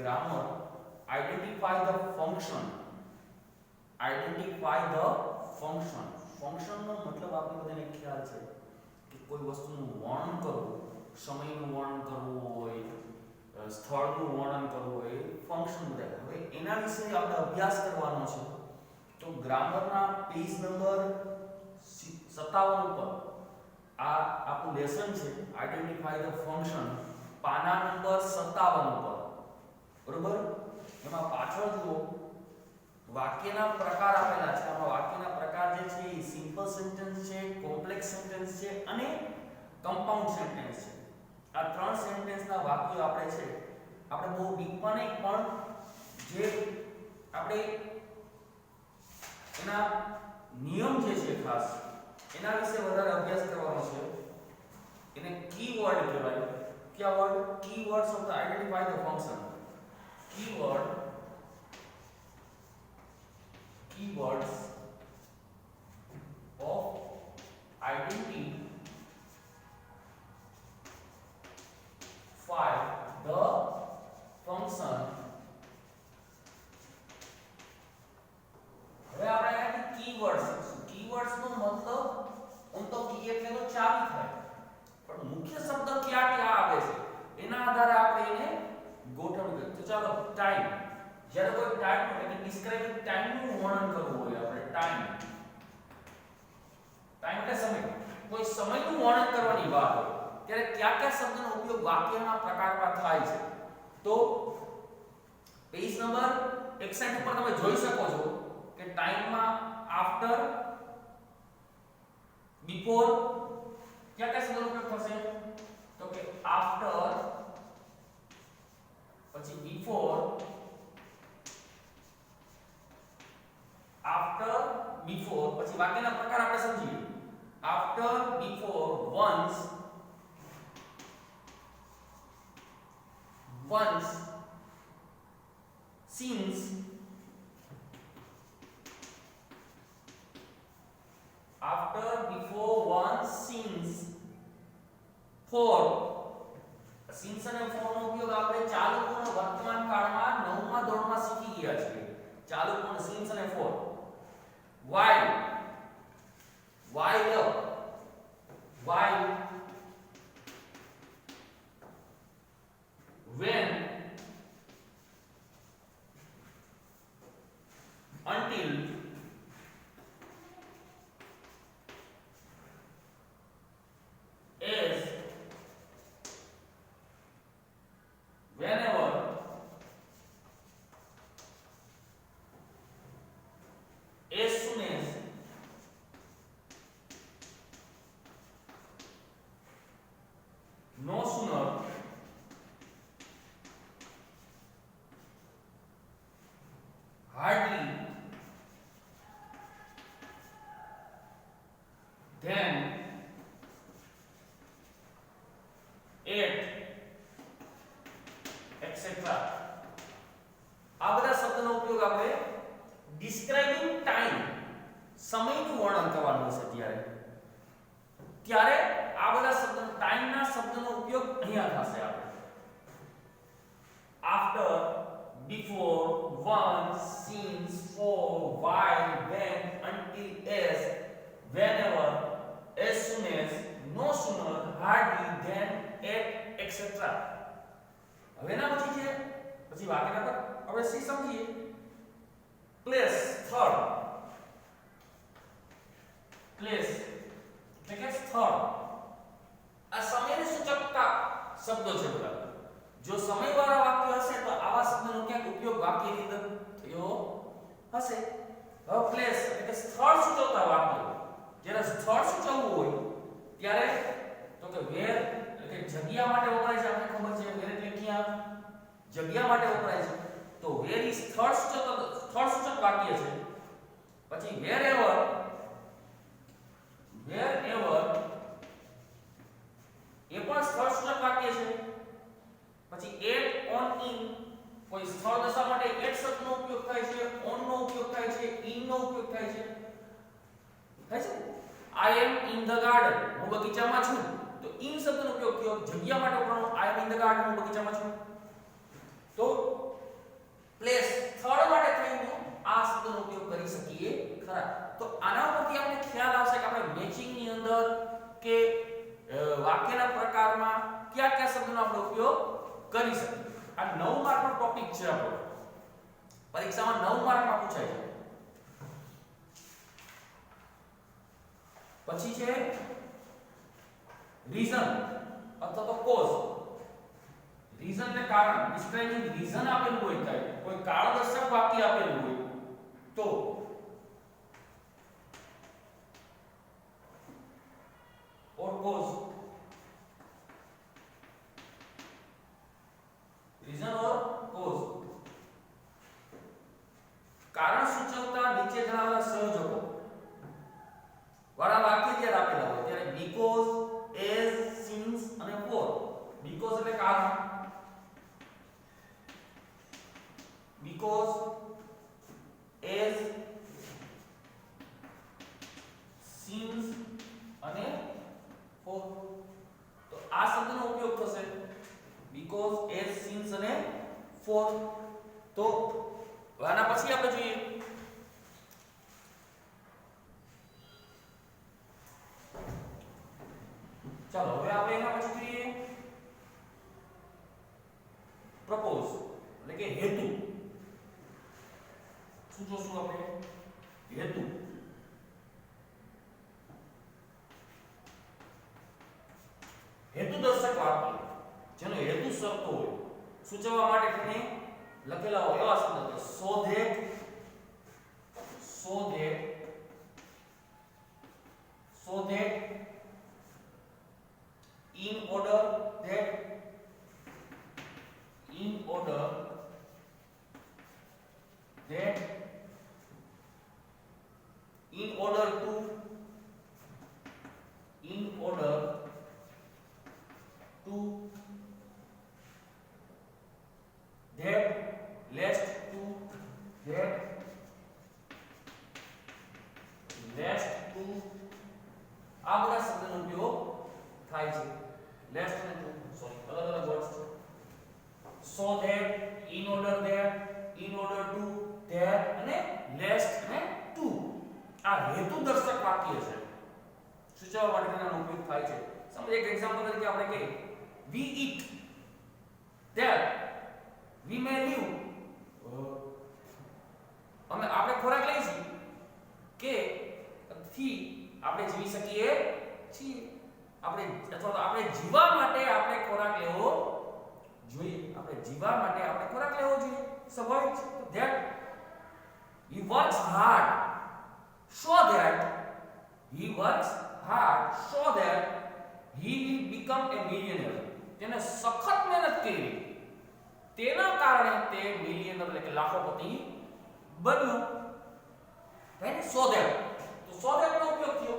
grammar identify the function. Identify the function. Function નો મતલબ આપણે બધાને ખ્યાલ છે કે કોઈ વસ્તુનું વર્ણન કરવું, સમયનું વર્ણન કરવું હોય, સ્થળનું વર્ણન કરવું હોય, ફંક્શન બધા. હવે એના વિશે આપણે અભ્યાસ કરવાનો છે. તો ગ્રામરના પેજ નંબર 57 ઉપર આ આપણું લેસન છે આઈડેન્ટિફાય ધ ફંક્શન, પાના નંબર 57 ઉપર. બરોબર? એમાં પાછળ જુઓ વાક્યના પ્રકાર આપેલા છે. આમાં વાક્યના પ્રકાર જે છે એ સિમ્પલ સેન્ટેન્સ છે, કોમ્પ્લેક્સ સેન્ટેન્સ છે અને કમ્પાઉન્ડ સેન્ટેન્સ છે. આ ત્રણ સેન્ટેન્સના વાક્યો આપણે બહુ ડીપમાં નહીં, પણ જે આપણે એના નિયમ જે છે ખાસ એના વિશે વધારે અભ્યાસ કરવાનો છે. એને કીવર્ડ કહેવાય. કયા word? Keywords of the identify the function. Keywords of identify the function. હવે આપણે આની કીવર્ડ્સ શીખશું. કીવર્ડ્સ નો મતલબ ઓમ તો કી એટલે તો ચાવી થાય, પણ મુખ્ય શબ્દ ક્યાં આવે છે એના આધારે આપણે એને ગોઠવણી કરીએ. તો ચાલો ટાઈમ. જ્યારે કોઈ ટાઈમ એટલે ડિસ્ક્રાઇબ ટાઈમનું વર્ણન કરવું હોય આપણે, ટાઈમ એટલે સમય, કોઈ સમયનું વર્ણન કરવાની વાત હોય ત્યારે કયા શબ્દનો ઉપયોગ વાક્યના પ્રકારમાં થાય છે. તો પેજ નંબર 61 ઉપર તમે જોઈ શકો છો કે ટાઈમમાં આફ્ટર, બિફોર કયા શબ્દનો ઉપયોગ થશે? તો કે આફ્ટર, પછી બિફોર, after, before. પછી વાક્યના પ્રકાર આપણે સમજીએ. after, before, once, since, after, before, once, since, for. since અને for નો ઉપયોગ આપણે ચાલુ પૂર્ણ વર્તમાન કાળમાં 9મા ધોરણમાં શીખી ગયા છીએ. ચાલુ પૂર્ણ since અને for. while, while, when, until, as, whenever, as soon as, no sooner, hardly, then, at, etc. આ બધા શબ્દનો ઉપયોગ આપણે ડિસ્ક્રાઇબિંગ ટાઈમ, સમયનું વર્ણન કરવાનું છે ત્યારે આ બધા શબ્દનો, ટાઈમના શબ્દનો ઉપયોગ અહીંયા થશે. આપણે after, before, once, since, for, while, when, until, as, whenever, as soon as, no sooner, hardly, then, at, etc. હવે ના પછી વાક્યના પર હવે સી સમજીએ. પ્લેસ, સ્થળ. પ્લેસ એટલે કે સ્થળ. આ સમયને સૂચકતા શબ્દો છે બધા. જો સમયવાળા વાક્ય હશે તો આવા શબ્દનો ક્યાંક ઉપયોગ વાક્યની અંદર થયો હશે. હવે પ્લેસ એટલે કે સ્થળ સૂચવતા વાક્ય. જ્યારે સ્થળ સૂચવવું હોય ત્યારે તો કે વેર એટલે કે જગ્યા માટે વપરાય છે. આપણે ખબર છે વેર એટલે ક્યાં, જગ્યા માટે વપરાય છે. તો વેર ઈ સ્થળ સૂચક વાક્ય છે. પછી wherever એ પણ સ્થળ સૂચક વાક્ય છે. પછી at, on, in કોઈ સ્થળ દશા માટે at શબ્દનો ઉપયોગ થાય છે, on નો ઉપયોગ થાય છે, in નો ઉપયોગ થાય છે. I am in the garden, હું બગીચામાં છું. તો in શબ્દનો ઉપયોગ થયો જગ્યા માટે વપરાયો. I am in the garden, હું બગીચામાં છું. તો પ્લેસ સ્થળ માટે થઈને આ શબ્દનો ઉપયોગ કરી શકીએ ખરા. તો આના પરથી આપણે ખ્યાલ આવશે કે આપણે મેચિંગ ની અંદર કે વાક્યના પ્રકારમાં કયા કયા શબ્દનો આપણે ઉપયોગ કરી શકીએ. આ 9 માર્કનો ટોપિક છે આપણો. પરીક્ષામાં 9 માર્કમાં પૂછાય છે. પછી છે રીઝન અથવા તો કોઝ. રીઝન એટલે કારણ, ડિસ્ક્રાઇબિંગ રીઝન આપેલું હોય થાય, કોઈ કારણદર્શક વાક્ય આપેલું હોય તો or cause, reason or cause. કારણ સૂચવતા નીચે જણાવેલા સંયોજકો વાળા વાક્ય જ્યારે આપેલા હોય ત્યારે because, as, since અને for. because એટલે કારણ, because, as, since અને for. તો આ શબ્દનો ઉપયોગ થશે because, as, since અને for. તો આના પછી આપણે જોઈએ ચાલો હવે આપણે એના પછી જોઈએ પ્રપોઝ એટલે કે હેતુ. શું જોશું આપણે? હેતુ. હેતુદર્શક વાક્ય જેનો હેતુ સરતો હોય, સૂચવવા માટે તેને લખેલા હોય એવા શબ્દ છે so that, in order that, in order to, that, lest to, આ બધા શબ્દનો ઉપયોગ થાય છે. lest અને to, સોરી અલગ અલગ વર્ડ્સ છે. so that, in order that, in order to, that અને lest અને to. આ હેતુદર્શક વાક્ય છે, સૂચવવા માટે તેનો ઉપયોગ થાય છે. સમજ એક એક્ઝામ્પલ તરીકે આપણે કહીએ we eat that we may live. અમે આપણે ખોરાક લઈશું કે થી આપણે જીવી શકીએ છીએ. આપણે અથવા તો આપણે જીવવા માટે આપણે ખોરાક લેવો જોઈએ. આપણે જીવવા માટે આપણે ખોરાક લેવો જોઈએ. સ્વાભાવિક છે. that he works hard so that he will become a millionaire. તેને સખત મહેનત કરી તેના કારણે તે મિલિયનર એટલે કે લાખોપતિ બન્યો. રાઈટ? so that નો ઉપયોગ થયો.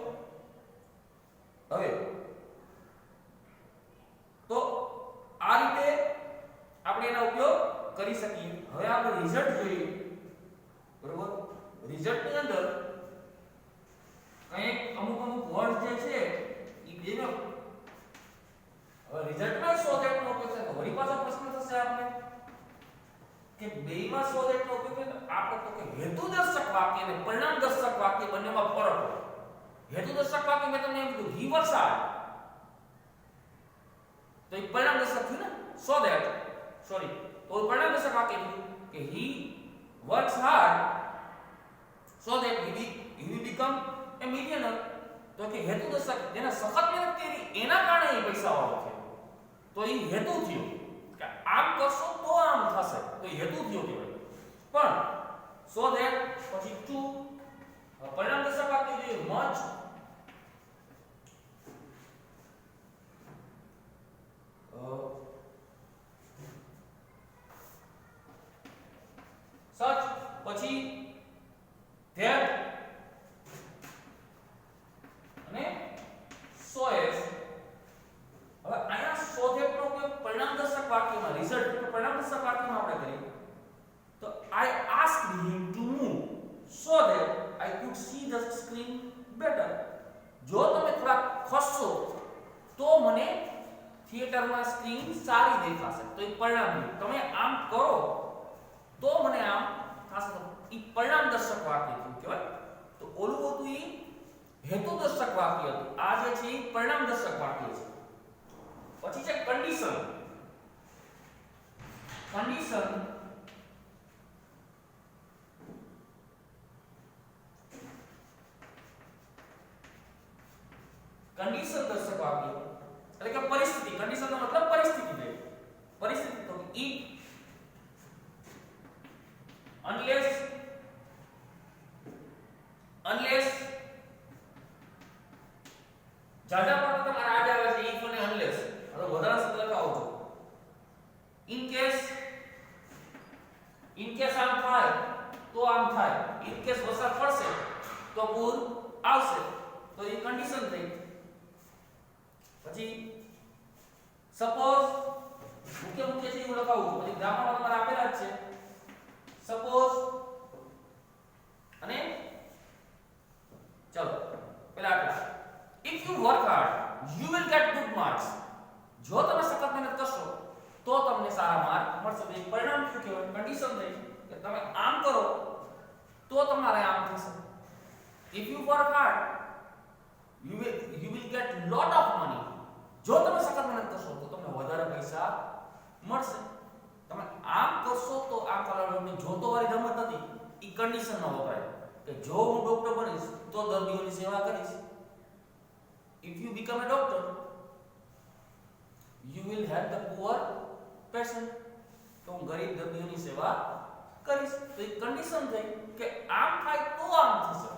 હવે તો આ રીતે આપણે એનો ઉપયોગ કરી શકીએ. હવે આપણે રિઝલ્ટ જોઈએ. બરોબર? રિઝલ્ટ ની અંદર કંઈક અમુક વર્ડ જે છે એ બેનો હવે રિઝલ્ટમાં so that નો ઉપયોગ થાય તો વળી પાછો પ્રશ્ન થશે આપણે કે બેયમાં so that નો ઉપયોગ થાય આપણે તો કે હેતુદર્શક વાક્ય અને પરિણામદર્શક વાક્ય બંનેમાં ફરક હોય. હેતુદર્શક વાક્ય મેં તમને એમ કીધું he works hard તો એ પરિણામદર્શક થયું ને so that સોરી તો પરિણામદર્શક વાક્ય થયું કે he works hard so that he will become a millionaire. તો કે હેતુદર્શક જેને સખત મહેનત કરી એના કારણે એ પૈસાવાળો થયો. તો એ હેતુ થયો કે આમ કરશો તો આમ થશે. તો એ હેતુ થયો કહેવાય. પણ so that પછી to પરિણામદર્શક વાક્ય જે much such પછી that અને so as. હવે અહીંયા so that નો ઉપયોગ પરિણામદર્શક વાક્યમાં રિઝલ્ટ તો પરિણામદર્શક વાક્યમાં આપણે કરીએ તો I asked him to move so that I could see the screen better. જો તમે થોડા ખસશો તો મને થિયેટરમાં સ્ક્રીન સારી દેખાશે. તો એ પરિણામ તમે આમ કરો તો મને આમ ખાસ ઈ પરિણામ દર્શક વાક્ય થયું કહેવાય. તો ઓલું હતું ઈ હેતુ દર્શક વાક્ય હતું. આ જે છે ઈ પરિણામ દર્શક વાક્ય છે. પછી છે કન્ડિશન. કન્ડિશન कंडीशन दर्शक वाक्य એટલે કે પરિસ્થિતિ. કંડીશન નો મતલબ પરિસ્થિતિ છે. પરિસ્થિતિ તો if unless જાજા પર તમારે આ જ આવે છે if અને unless. હવે વધારે શબ્દ લખાવો છો. in case આમ થાય તો આમ થાય. in case વરસાદ પડશે તો પૂર આવશે. તો એ કંડીશન થઈ. પછી સપોઝ મુખ્ય છે એવું લખાવું. પછી ગ્રામરમાં તમારે આપેલા જ છે સપોઝ અને ચલો પહેલા આટલા if you work hard you will get good marks. જો તમે સખત મહેનત કરશો તો તમને સારા માર્ક મળશે. તો એક પરિણામ શું કહેવાય? કંડીશન થઈ કે તમે આમ કરો તો તમારે આમ થશે. if you work hard you will get lot of money. જો તમે સખત મહેનત કરશો તો તમને વધારે પૈસા મળશે. તમે આમ કરશો તો આમ કરવાની જોતો વાળી રમત નથી. ઈ કન્ડિશનમાં વપરાય કે જો હું ડોક્ટર બનીશ તો દર્દીઓની સેવા કરીશ. if you become a doctor you will help the poor patient. તો હું ગરીબ દર્દીઓની સેવા કરીશ. તો ઈ કન્ડિશન થઈ કે આમ થાય તો આમ થશે.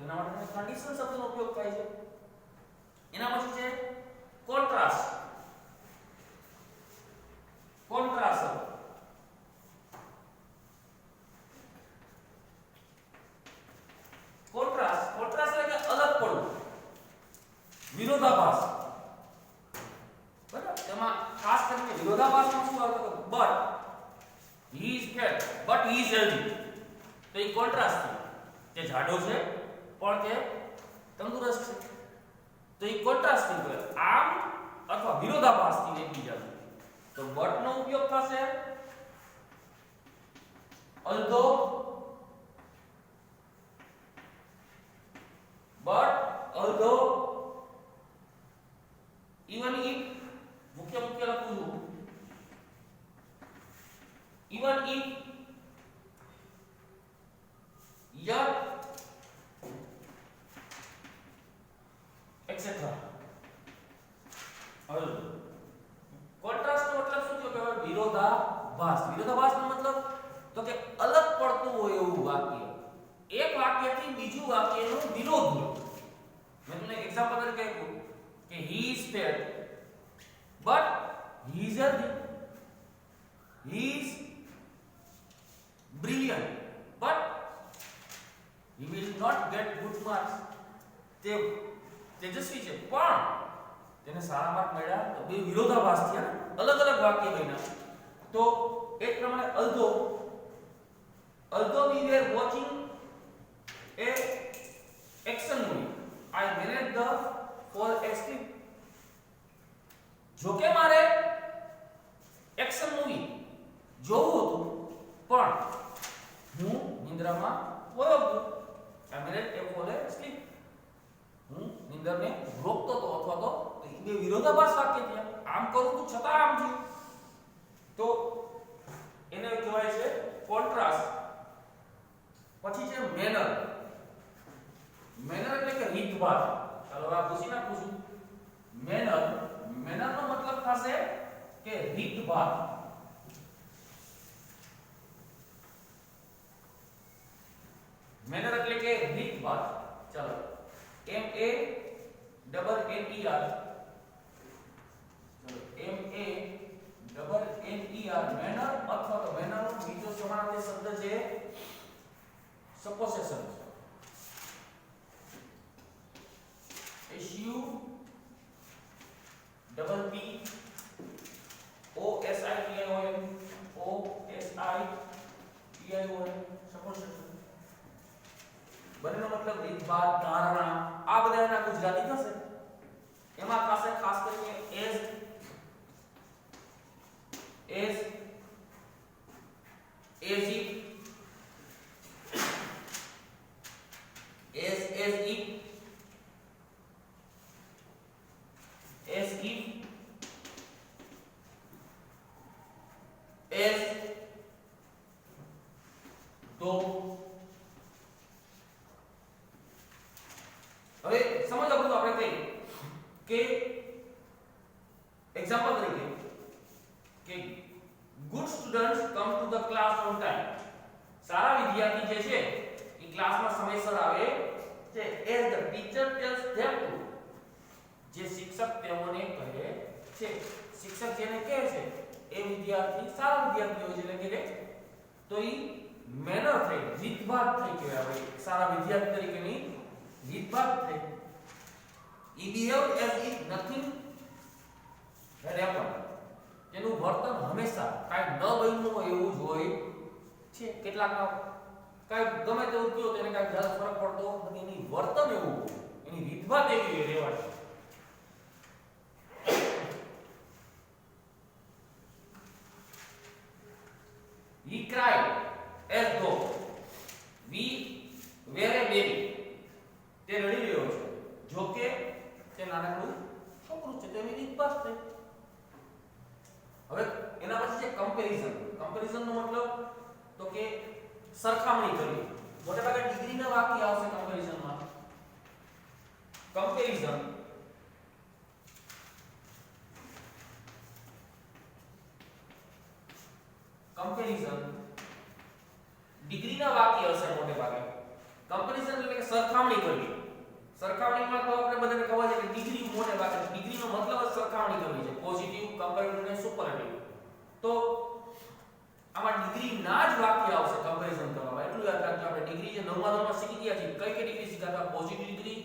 એના માટે કન્ડિશન શબ્દનો ઉપયોગ થાય છે. એના પછી છે કોન્ટ્રાસ્ટ. કોન્ટ્રાસ્ટ એટલે કે અલગ પડવું, વિરોધાભાસ. બરાબર? તેમાં ખાસ કરીને વિરોધાભાસમાં શું આવે તો but he is fat but he is healthy. તો એ કોન્ટ્રાસ્ટ છે. તે જાડો છે પણ તે તંદુરસ્ત છે. તો એ કોન્ટ્રાસ્ટ છે. આમ અથવા વિરોધાભાસ થી એકબીજાનો. તો but નો ઉપયોગ થશે although, but, although, even if. મુખ્ય લખું છું. even if, yet, etc. હવે કોન્ટ્રાસ્ટ નો મતલબ શું થયો કે વિરોધાભાસ. વિરોધાભાસનો મતલબ તો કે અલગ પડતું હોય એવું વાક્ય. એક વાક્યથી બીજું વાક્યનો વિરોધ હોય. મેં તમને એક્ઝામ્પલ તરીકે આપ્યું કે he is fat but he is healthy. he is brilliant but he will not get good marks. તે તેજસ્વી છે પણ તેને સારા માર્ક મળ્યા. તો બે વિરોધાભાસ થયા, અલગ અલગ વાક્ય બન્યા. તો એક પ્રમાણે although we were watching a action movie I managed the for escape. જો કે મારે એક્શન મૂવી જોવું હતું પણ હું નિંદ્રામાં વયો ગયો. I managed a for escape. હું નિંદરને રોકતો હતો અથવા તો બે વિરોધાભાસ વાક્ય થયા. આમ કરું તો છતાં આમ થયું. તો એને કહેવાય છે કોન્ટ્રાસ્ટ. પછી છે મેનર. મેનર એટલે કે રીતભાત. ચાલો આ પૂછી નાખું છું. મેનર નો મતલબ થશે કે રીતભાત. મેનર એટલે કે રીતભાત. ચાલો MANNER. મેનર અથવા તો મેનર નો બીજો સમાનાર્થી શબ્દ છે સપોસેશન. SUPPOSITION. બંનેનો મતલબ રીતભાત, ધારણા, આ બધા એના ગુજરાતી થશે. એમાં ખાસ કરીને as as if, as if, as if, as though. હવે સમજો બધું આપણે કહીએ કે એક્ઝામ્પલ તરીકે કે good students come to the class on time. સારા વિદ્યાર્થી જે છે એ ક્લાસમાં સમયસર આવે છે. As the teacher tells them to. જે શિક્ષક તેઓને કહે છે. શિક્ષક જેને કહે છે એ વિદ્યાર્થી સારા વિદ્યાર્થી હોય છે. એટલે કે તો ઈ મેનર થઈ, રીતભાત થઈ કહેવાય. સારા વિદ્યાર્થી તરીકેની રીતભાત થઈ. He behaved as if nothing had happened. એનું વર્તન હંમેશા કાંઈ ન બન્યું હોય એવું જ હોય છે. કેટલાક કાંઈ ગમે તેવું થયું તેને કાંઈ જ્યાદા ફરક પડતો નથી. એની વર્તન એવું હોય, એની રીતભાત એવી રહેવાની. He cried as though we were a baby. તે રડી રહ્યો છે જો કે તે નાનકડું છોકરું છે. તેની રીતભાત થઈ. હવે એના પછી છે કમ્પેરિઝન. કમ્પેરિઝન નો મતલબ તો કે સરખામણી કરવી. મોટે ભાગે ડિગ્રીના વાક્ય આવશે કમ્પેરિઝનમાં. કમ્પેરિઝન ડિગ્રીના વાક્ય હશે મોટે ભાગે. કમ્પેરિઝન એટલે કે સરખામણી કરવી. સરખામણીમાં તો આપણે બધાને ખબર છે કે ડિગ્રી મોટે ભાગે ડિગ્રીનો મતલબ જ સરખામણી કરવી છે. પોઝિટિવ, કમ્પેરેટિવ અને સુપરલેટિવ. તો આમાં ડિગ્રી ના જ વાક્ય આવશે કમ્પેરિઝન કરવામાં. એટલું યાદ રાખજો. આપણે ડિગ્રી જે 9મા ધોરણમાં શીખી ગયા છે કઈ કઈ ડિગ્રી શીખ્યા હતા? પોઝિટિવ ડિગ્રી,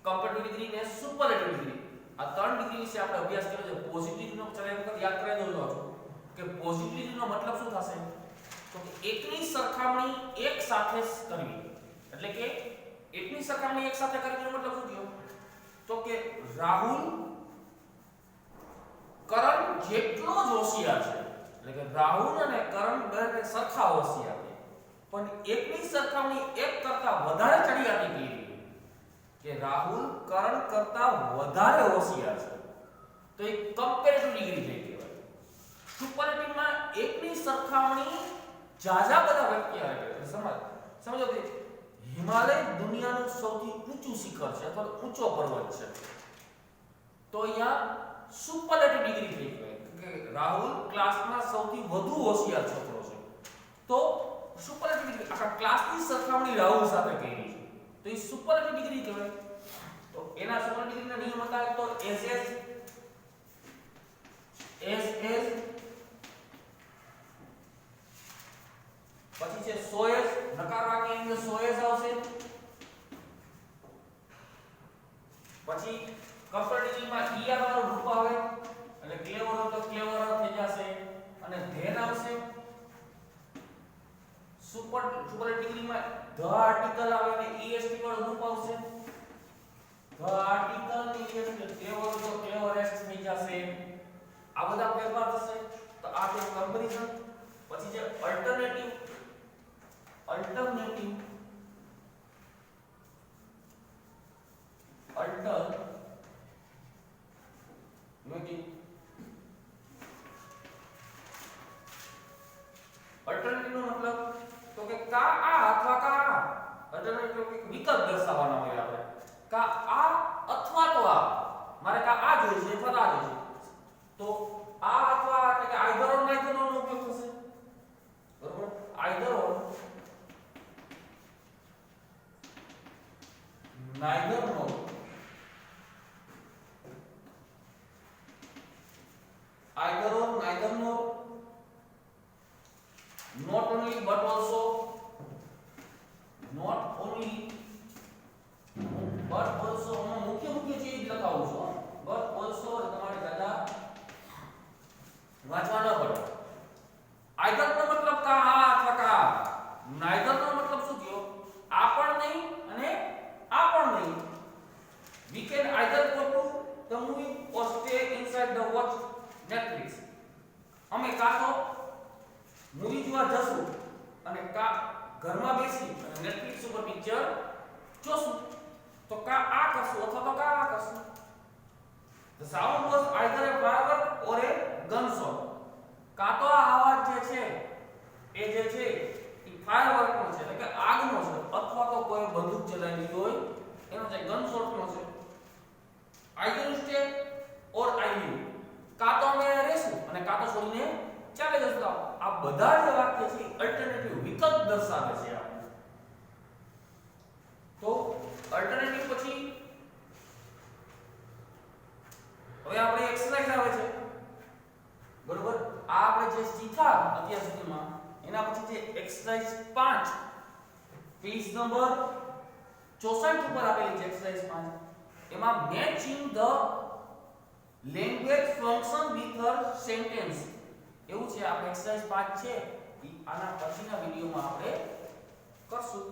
કમ્પેરેટિવ ડિગ્રી અને સુપરલેટિવ ડિગ્રી. આ ત્રણ ડિગ્રી વિશે આપણે અભ્યાસ કર્યો છે. પોઝિટિવ નો ચલો એક વખત યાદ કરાવી દઉં છું કે પોઝિટિવ ડિગ્રીનો મતલબ શું થશે? તો કે એકની સરખામણી એક સાથે કરવી. એટલે કે એકની સરખામણી એક સાથે કરવીનો મતલબ શું થયો? તો કે રાહુલ કરણ જેટલો જ હોશિયાર છે. એટલે કે રાહુલ અને કરણ બંને સરખા હોશિયાર છે. પણ એકની સરખામણી એક કરતા વધારે ચડિયાતી કરી કે રાહુલ કરણ કરતા વધારે હોશિયાર છે. તો એ કમ્પેરેટિવ ડિગ્રી થઈ કહેવાય. સુપરલેટિવમાં એકની સરખામણી જાજા બધા વ્યક્તિ આવે. સમજો કે હિમાલય દુનિયાનું સૌથી ઊંચું શિખર છે અથવા ઊંચો પર્વત છે. તો અહીંયા સુપરલેટિવ ડિગ્રી થઈ કહેવાય કે રાહુલ ક્લાસમાં સૌથી વધુ હોશિયાર છોકરો છે. તો સુપરલેટિવ ડિગ્રી આખા ક્લાસની સરખામણી રાહુલ સાથે કરી છે. તો એ સુપરલેટિવ ડિગ્રી કહેવાય. તો એના સુપરલેટિવ ડિગ્રીના નિયમ હતા તો એસ પછી છે સોએસ. નકાર વાક્યની અંદર સોએસ આવશે. પછી કમ્પેરેટિવમાં ઈઆર વાળું રૂપ આવે એટલે ક્લેવર હોય તો ક્લેવર થઈ જશે અને ધેન આવશે. સુપરલેટિવ ડિગ્રીમાં ધ આર્ટિકલ આવે અને ઈએસટી વાળું રૂપ આવશે. ધ આર્ટિકલ ની ઈએસટી ક્લેવર તો ક્લેવરેસ્ટ થઈ જશે. આ બધા ફેરફાર થશે. તો આ છે કમ્પેરિઝન. પછી છે અલ્ટરનેટિવ. અલ્ટરનેટિવ નો મતલબ તો કે કા આ અથવા કા આ. અલ્ટરનેટિવ એક વિકલ્પ દર્શાવવાનો હોય આપણે. કા આ અથવા તો આ. મારે કા આ જોઈએ છે અથવા આ જોઈએ છે. તો આ અથવા એટલે કે આઈધર ઓર નાઈધર નો ઉપયોગ થશે. બરોબર? Either or neither nor. Either or, neither nor. Not only but also. Not only but also. મુખ્ય ચીજ લખાવું છું. but also તમારે દાદા વાંચવા ન પડે. either નો મતલબ કા આ અથવા કા. neither નો મતલબ શું થયો? આ પણ નહીં અને આ પણ નહીં. જોશું તો કા આ કરશું અથવા તો કા આ કરશું. The sound was either a firework or a gunshot. કા તો આ અવાજ જે છે એ જે છે એ ફાયરવર્ક નો છે એટલે કે આગનો છે અથવા તો કોઈ બંદૂક ચલાવી હોય એનો છે ગનશોટ નો છે. I will stay or I will. કા તો અમે રહેશું અને કા તો છોડીને ચાલે જશું. આ બધા જે વાક્ય છે અલ્ટરનેટિવ વિકલ્પ દર્શાવે છે આપણે. તો અલ્ટરનેટિવ પછી હવે આપણે એક્સરસાઇઝ આવે છે બરોબર. આ આપણે જે શીખ્યા અત્યાર સુધીમાં એના પછી જે એક્સરસાઇઝ 5 પેજ નંબર 64 ઉપર આપેલી છે એક્સરસાઇઝ 5 એમાં matching the language function with her sentence એવું છે. આપણે એક્સરસાઇઝ 5 છે આના પછીના વિડિયોમાં આપણે કરશું.